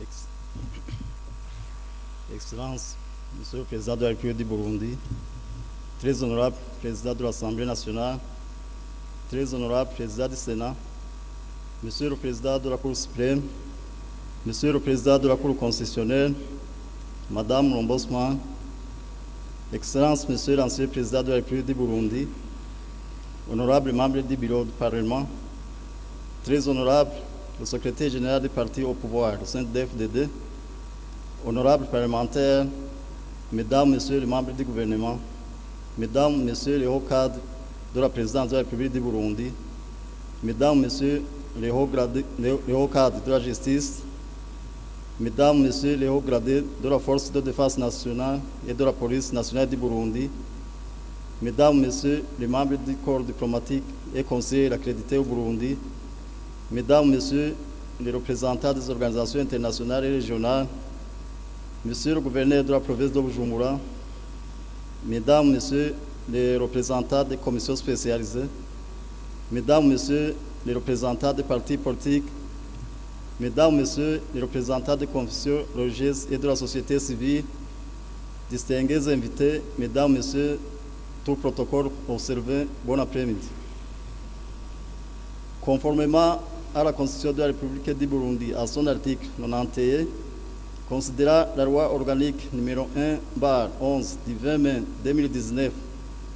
Ex- Excellence, Monsieur le Président de la République du Burundi, très honorable Président de l'Assemblée nationale, très honorable Président du Sénat, Monsieur le Président de la Cour suprême, Monsieur le Président de la Cour constitutionnelle, Madame l'Ombudsman, Excellence, Monsieur l'ancien Président de la République du Burundi, honorable membre du Bureau du Parlement, très honorable le secrétaire général du parti au pouvoir, le sein de FDD, honorables parlementaires, mesdames, messieurs les membres du gouvernement, mesdames, messieurs les hauts cadres de la présidence de la République du Burundi, mesdames, messieurs les hauts cadres de la justice, mesdames, messieurs les hauts gradés de la force de défense nationale et de la police nationale du Burundi, mesdames, messieurs les membres du corps diplomatique et conseillers accrédités au Burundi, mesdames, messieurs les représentants des organisations internationales et régionales, monsieur le gouverneur de la province de Bujumbura, mesdames, messieurs les représentants des commissions spécialisées, mesdames, messieurs les représentants des partis politiques, mesdames, messieurs les représentants des confessions religieuses et de la société civile, distingués invités, mesdames, messieurs, tout protocole observé, bon après-midi. Conformément à la Constitution de la République du Burundi, à son article 91, considérant la loi organique numéro 1/11 du 20 mai 2019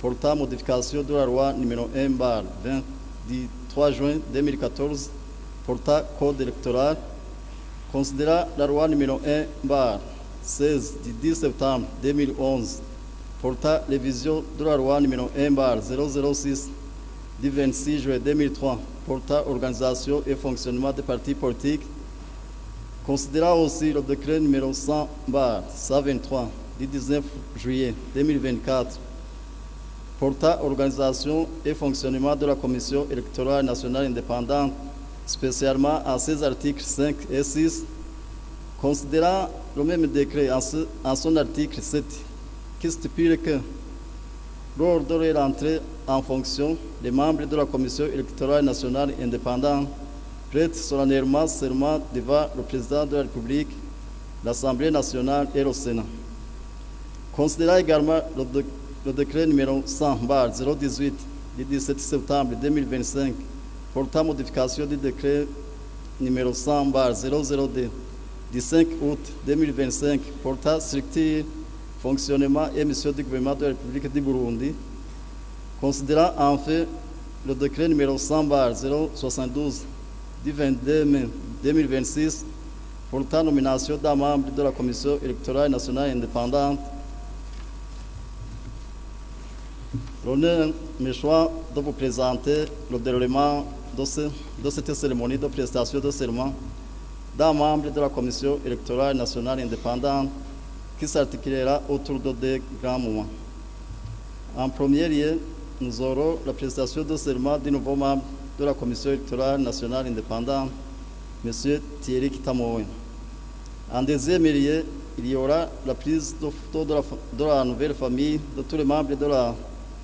portant modification de la loi numéro 1/20 du 3 juin 2014 portant code électoral, considérant la loi numéro 1/16 du 10 septembre 2011 portant révision de la loi numéro 1/006 du 26 juillet 2003 portant organisation et fonctionnement des partis politiques, considérant aussi le décret numéro 100/123 du 19 juillet 2024 portant organisation et fonctionnement de la Commission électorale nationale indépendante, spécialement à ses articles 5 et 6, considérant le même décret en son article 7, qui stipule que lors de leur entrée en fonction, les membres de la Commission électorale nationale indépendante prêtent solennellement serment devant le Président de la République, l'Assemblée nationale et le Sénat. Considérant également le décret numéro 100/018 du 17 septembre 2025 portant modification du décret numéro 100/002 du 5 août 2025 portant structure, fonctionnement et mission du gouvernement de la République du Burundi, considérant en fait le décret numéro 100/072 du 22 mai 2026 portant nomination d'un membre de la Commission électorale nationale indépendante, l'honneur me choix de vous présenter le déroulement de cette cérémonie de prestation de serment d'un membre de la Commission électorale nationale indépendante qui s'articulera autour de deux grands moments. En premier lieu, nous aurons la prestation de serment du nouveau membre de la Commission électorale nationale indépendante, M. Thierry Kitamoe. En deuxième lieu, il y aura la prise de photo de la nouvelle famille de tous les membres de la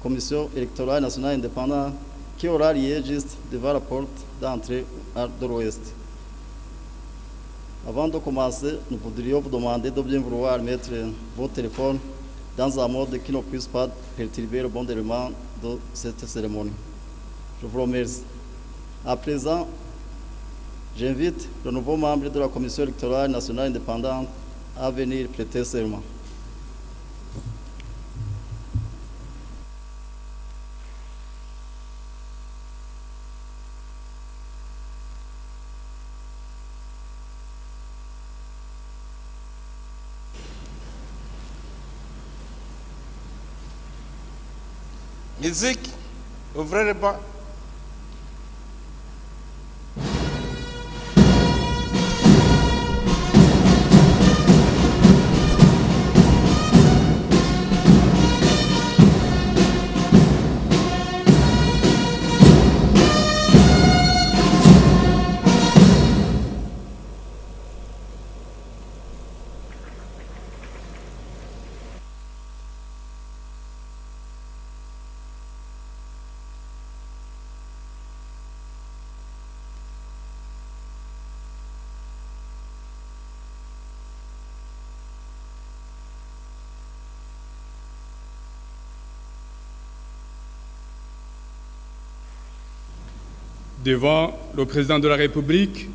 Commission électorale nationale indépendante qui aura lieu juste devant la porte d'entrée de l'Ouest. Avant de commencer, nous voudrions vous demander de bien vouloir mettre vos téléphones dans un mode qui ne puisse pas perturber le bon déroulement de cette cérémonie. Je vous remercie. À présent, j'invite le nouveau membre de la Commission électorale nationale indépendante à venir prêter serment. Musique, ouvrez les bancs. devant le président de la République,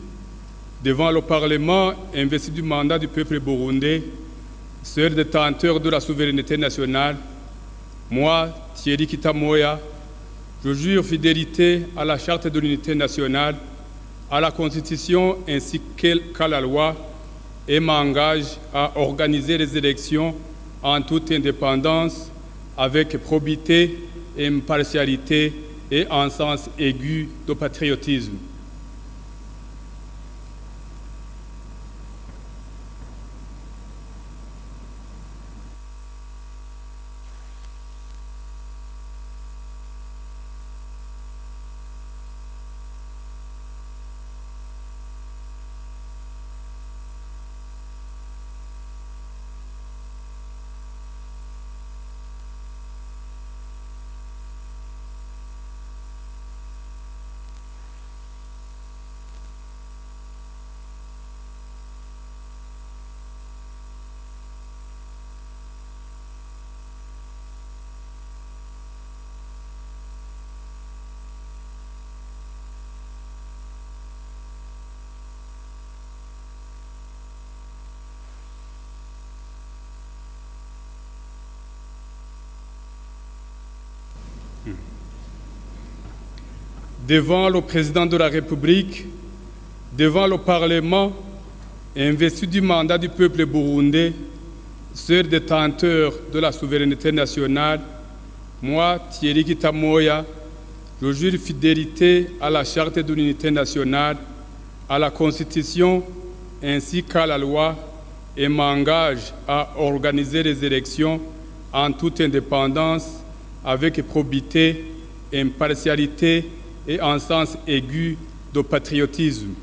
devant le Parlement investi du mandat du peuple burundais, seul détenteur de la souveraineté nationale, moi, Thierry Kitamoya, je jure fidélité à la Charte de l'unité nationale, à la Constitution ainsi qu'à la loi, et m'engage à organiser les élections en toute indépendance, avec probité, impartialité et un sens aigu de patriotisme. Devant le président de la République, devant le Parlement, investi du mandat du peuple burundais, seul détenteur de la souveraineté nationale, moi, Thierry Kitamoya, je jure fidélité à la Charte de l'unité nationale, à la Constitution ainsi qu'à la loi, et m'engage à organiser les élections en toute indépendance, avec probité, impartialité et un sens aigu de patriotisme.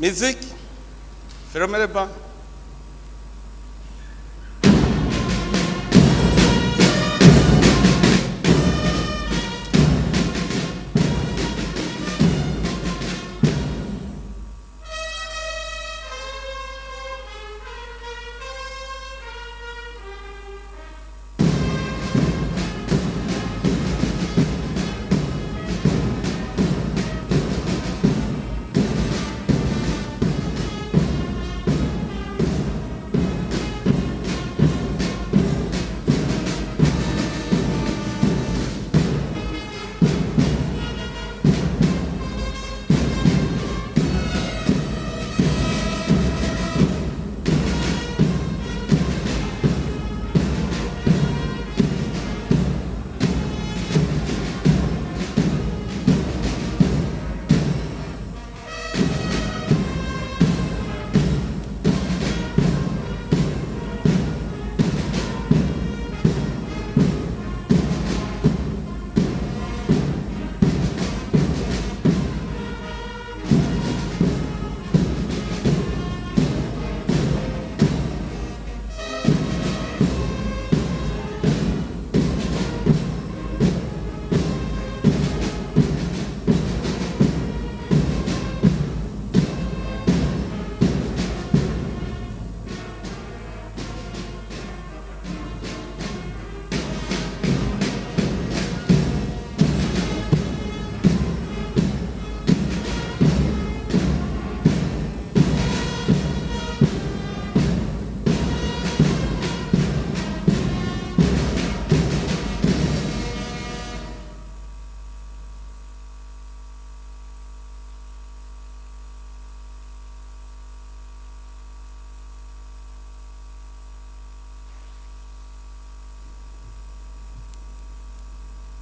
Musique, fermez les bancs.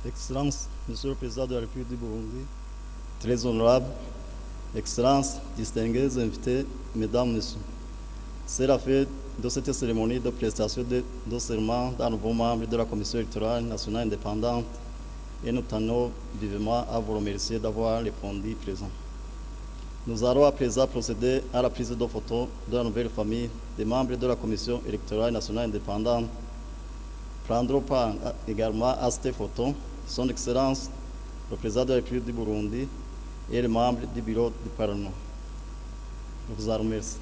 Excellences, Monsieur le Président de la République du Burundi, très honorable, Excellences, distingués invités, Mesdames, Messieurs, c'est la fête de cette cérémonie de prestation de serment d'un nouveau membre de la Commission électorale nationale indépendante et nous tenons vivement à vous remercier d'avoir répondu présent. Nous allons à présent procéder à la prise de photos de la nouvelle famille des membres de la Commission électorale nationale indépendante. Prendront part également à cette photo Son Excellence, le Président de la République du Burundi et les membres du Bureau du Parlement. Je vous en remercie.